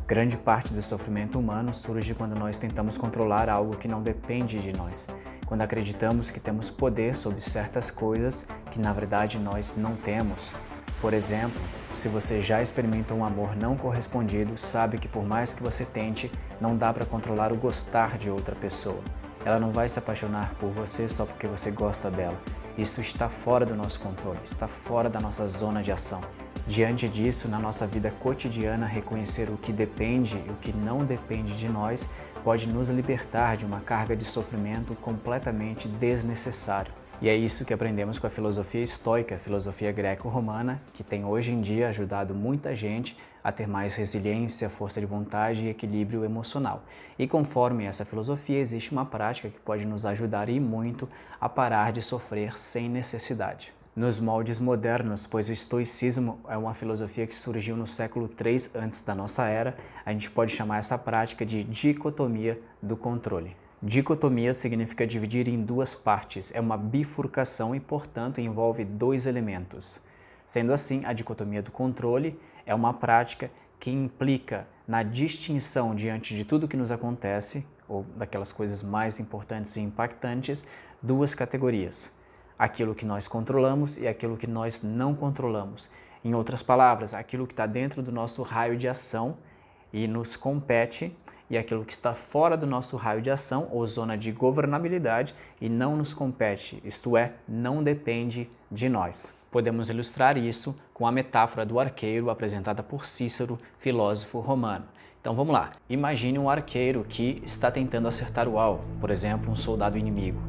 Grande parte do sofrimento humano surge quando nós tentamos controlar algo que não depende de nós, quando acreditamos que temos poder sobre certas coisas que na verdade nós não temos. Por exemplo, se você já experimenta um amor não correspondido, sabe que por mais que você tente, não dá para controlar o gostar de outra pessoa. Ela não vai se apaixonar por você só porque você gosta dela. Isso está fora do nosso controle, está fora da nossa zona de ação. Diante disso, na nossa vida cotidiana, reconhecer o que depende e o que não depende de nós pode nos libertar de uma carga de sofrimento completamente desnecessário. E é isso que aprendemos com a filosofia estoica, a filosofia greco-romana, que tem hoje em dia ajudado muita gente a ter mais resiliência, força de vontade e equilíbrio emocional. E conforme essa filosofia, existe uma prática que pode nos ajudar e muito a parar de sofrer sem necessidade. Nos moldes modernos, pois o estoicismo é uma filosofia que surgiu no século III antes da nossa era, a gente pode chamar essa prática de dicotomia do controle. Dicotomia significa dividir em duas partes, é uma bifurcação e, portanto, envolve dois elementos. Sendo assim, a dicotomia do controle é uma prática que implica na distinção diante de tudo que nos acontece, ou daquelas coisas mais importantes e impactantes, duas categorias. Aquilo que nós controlamos e aquilo que nós não controlamos. Em outras palavras, aquilo que está dentro do nosso raio de ação e nos compete, e aquilo que está fora do nosso raio de ação ou zona de governabilidade e não nos compete, isto é, não depende de nós. Podemos ilustrar isso com a metáfora do arqueiro apresentada por Cícero, filósofo romano. Então vamos lá, imagine um arqueiro que está tentando acertar o alvo, por exemplo, um soldado inimigo.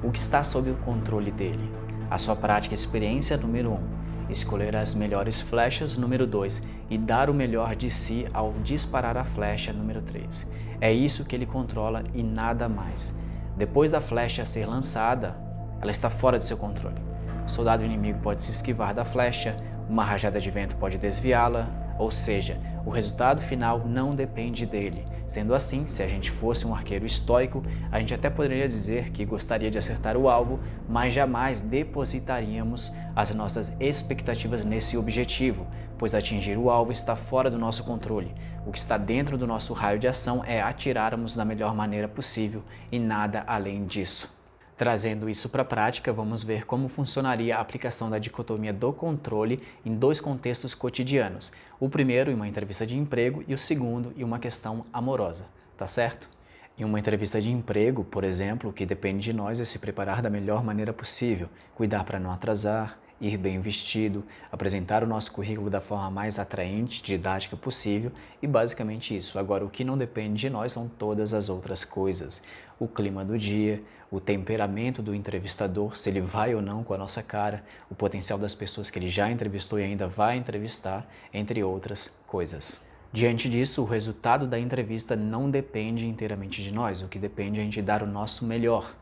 O que está sob o controle dele? A sua prática e experiência número 1. Escolher as melhores flechas número 2 e dar o melhor de si ao disparar a flecha número 3. É isso que ele controla e nada mais. Depois da flecha ser lançada, ela está fora de seu controle. O soldado inimigo pode se esquivar da flecha, uma rajada de vento pode desviá-la, ou seja, o resultado final não depende dele. Sendo assim, se a gente fosse um arqueiro estoico, a gente até poderia dizer que gostaria de acertar o alvo, mas jamais depositaríamos as nossas expectativas nesse objetivo, pois atingir o alvo está fora do nosso controle. O que está dentro do nosso raio de ação é atirarmos da melhor maneira possível e nada além disso. Trazendo isso para a prática, vamos ver como funcionaria a aplicação da dicotomia do controle em dois contextos cotidianos. O primeiro em uma entrevista de emprego e o segundo em uma questão amorosa, tá certo? Em uma entrevista de emprego, por exemplo, o que depende de nós é se preparar da melhor maneira possível, cuidar para não atrasar, ir bem vestido, apresentar o nosso currículo da forma mais atraente, didática possível e basicamente isso. Agora, o que não depende de nós são todas as outras coisas. O clima do dia, o temperamento do entrevistador, se ele vai ou não com a nossa cara, o potencial das pessoas que ele já entrevistou e ainda vai entrevistar, entre outras coisas. Diante disso, o resultado da entrevista não depende inteiramente de nós, o que depende é a gente dar o nosso melhor.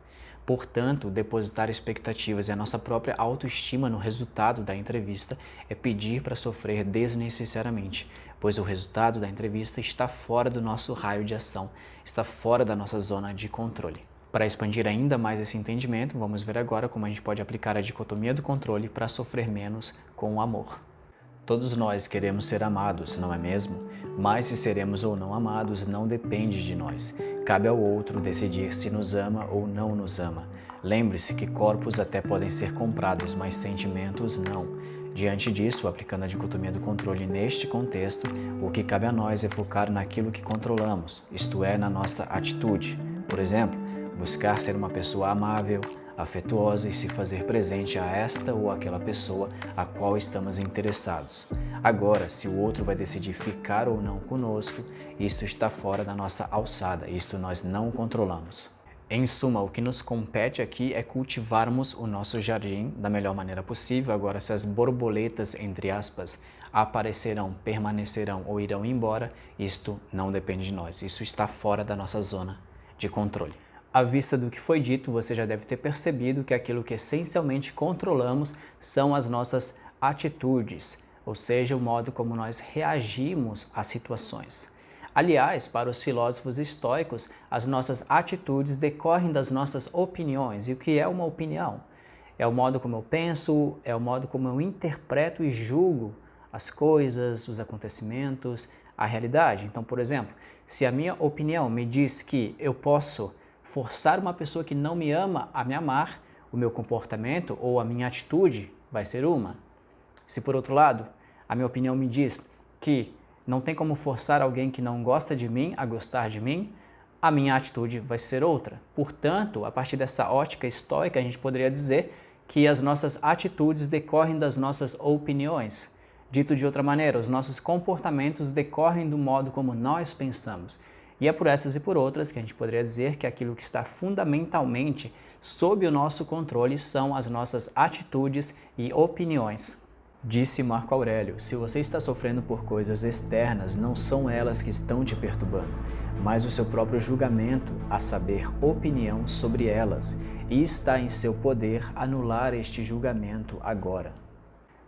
Portanto, depositar expectativas e a nossa própria autoestima no resultado da entrevista é pedir para sofrer desnecessariamente, pois o resultado da entrevista está fora do nosso raio de ação, está fora da nossa zona de controle. Para expandir ainda mais esse entendimento, vamos ver agora como a gente pode aplicar a dicotomia do controle para sofrer menos com o amor. Todos nós queremos ser amados, não é mesmo? Mas se seremos ou não amados não depende de nós. Cabe ao outro decidir se nos ama ou não nos ama. Lembre-se que corpos até podem ser comprados, mas sentimentos não. Diante disso, aplicando a dicotomia do controle neste contexto, o que cabe a nós é focar naquilo que controlamos, isto é, na nossa atitude. Por exemplo, buscar ser uma pessoa amável, afetuosa e se fazer presente a esta ou aquela pessoa a qual estamos interessados. Agora, se o outro vai decidir ficar ou não conosco, isto está fora da nossa alçada, isto nós não controlamos. Em suma, o que nos compete aqui é cultivarmos o nosso jardim da melhor maneira possível. Agora, se as borboletas, entre aspas, aparecerão, permanecerão ou irão embora, isto não depende de nós, isso está fora da nossa zona de controle. À vista do que foi dito, você já deve ter percebido que aquilo que essencialmente controlamos são as nossas atitudes, ou seja, o modo como nós reagimos às situações. Aliás, para os filósofos estoicos, as nossas atitudes decorrem das nossas opiniões. E o que é uma opinião? É o modo como eu penso, é o modo como eu interpreto e julgo as coisas, os acontecimentos, a realidade. Então, por exemplo, se a minha opinião me diz que eu posso forçar uma pessoa que não me ama a me amar, o meu comportamento ou a minha atitude vai ser uma. Se por outro lado, a minha opinião me diz que não tem como forçar alguém que não gosta de mim a gostar de mim, a minha atitude vai ser outra. Portanto, a partir dessa ótica estoica, a gente poderia dizer que as nossas atitudes decorrem das nossas opiniões. Dito de outra maneira, os nossos comportamentos decorrem do modo como nós pensamos. E é por essas e por outras que a gente poderia dizer que aquilo que está fundamentalmente sob o nosso controle são as nossas atitudes e opiniões. Disse Marco Aurélio: se você está sofrendo por coisas externas, não são elas que estão te perturbando, mas o seu próprio julgamento, a saber, opinião sobre elas, e está em seu poder anular este julgamento agora.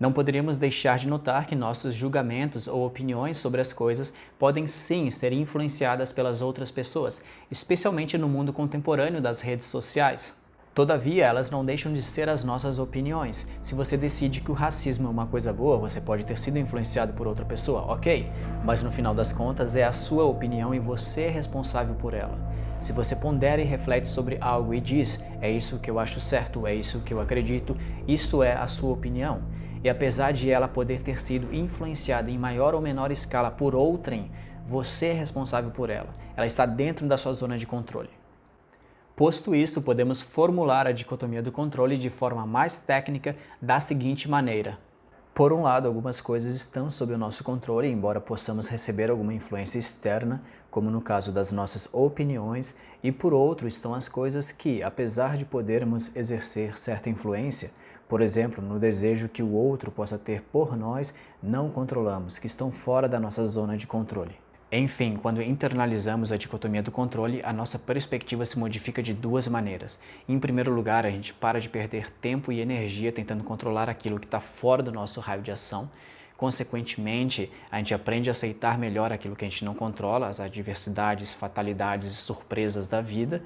Não poderíamos deixar de notar que nossos julgamentos ou opiniões sobre as coisas podem sim ser influenciadas pelas outras pessoas, especialmente no mundo contemporâneo das redes sociais. Todavia, elas não deixam de ser as nossas opiniões. Se você decide que o racismo é uma coisa boa, você pode ter sido influenciado por outra pessoa, ok? Mas no final das contas é a sua opinião e você é responsável por ela. Se você pondera e reflete sobre algo e diz, é isso que eu acho certo, é isso que eu acredito, isso é a sua opinião. E apesar de ela poder ter sido influenciada em maior ou menor escala por outrem, você é responsável por ela. Ela está dentro da sua zona de controle. Posto isso, podemos formular a dicotomia do controle de forma mais técnica da seguinte maneira. Por um lado, algumas coisas estão sob o nosso controle, embora possamos receber alguma influência externa, como no caso das nossas opiniões, e por outro estão as coisas que, apesar de podermos exercer certa influência, por exemplo, no desejo que o outro possa ter por nós, não controlamos, que estão fora da nossa zona de controle. Enfim, quando internalizamos a dicotomia do controle, a nossa perspectiva se modifica de duas maneiras. Em primeiro lugar, a gente para de perder tempo e energia tentando controlar aquilo que está fora do nosso raio de ação. Consequentemente, a gente aprende a aceitar melhor aquilo que a gente não controla, as adversidades, fatalidades e surpresas da vida.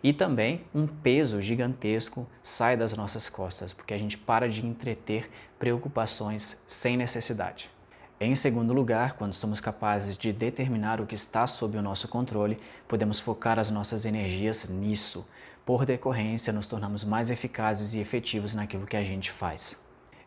E também um peso gigantesco sai das nossas costas, porque a gente para de entreter preocupações sem necessidade. Em segundo lugar, quando somos capazes de determinar o que está sob o nosso controle, podemos focar as nossas energias nisso. Por decorrência, nos tornamos mais eficazes e efetivos naquilo que a gente faz.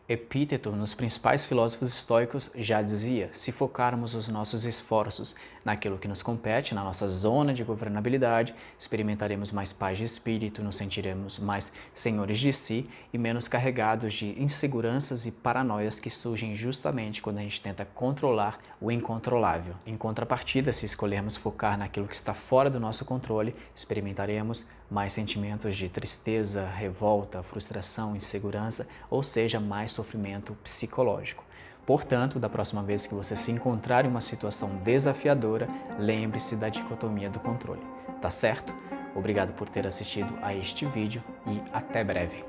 Epíteto, nos principais filósofos estoicos, já dizia: se focarmos os nossos esforços naquilo que nos compete, na nossa zona de governabilidade, experimentaremos mais paz de espírito, nos sentiremos mais senhores de si e menos carregados de inseguranças e paranoias que surgem justamente quando a gente tenta controlar o incontrolável. Em contrapartida, se escolhermos focar naquilo que está fora do nosso controle, experimentaremos mais sentimentos de tristeza, revolta, frustração, insegurança, ou seja, mais sofrimento psicológico. Portanto, da próxima vez que você se encontrar em uma situação desafiadora, lembre-se da dicotomia do controle. Tá certo? Obrigado por ter assistido a este vídeo e até breve.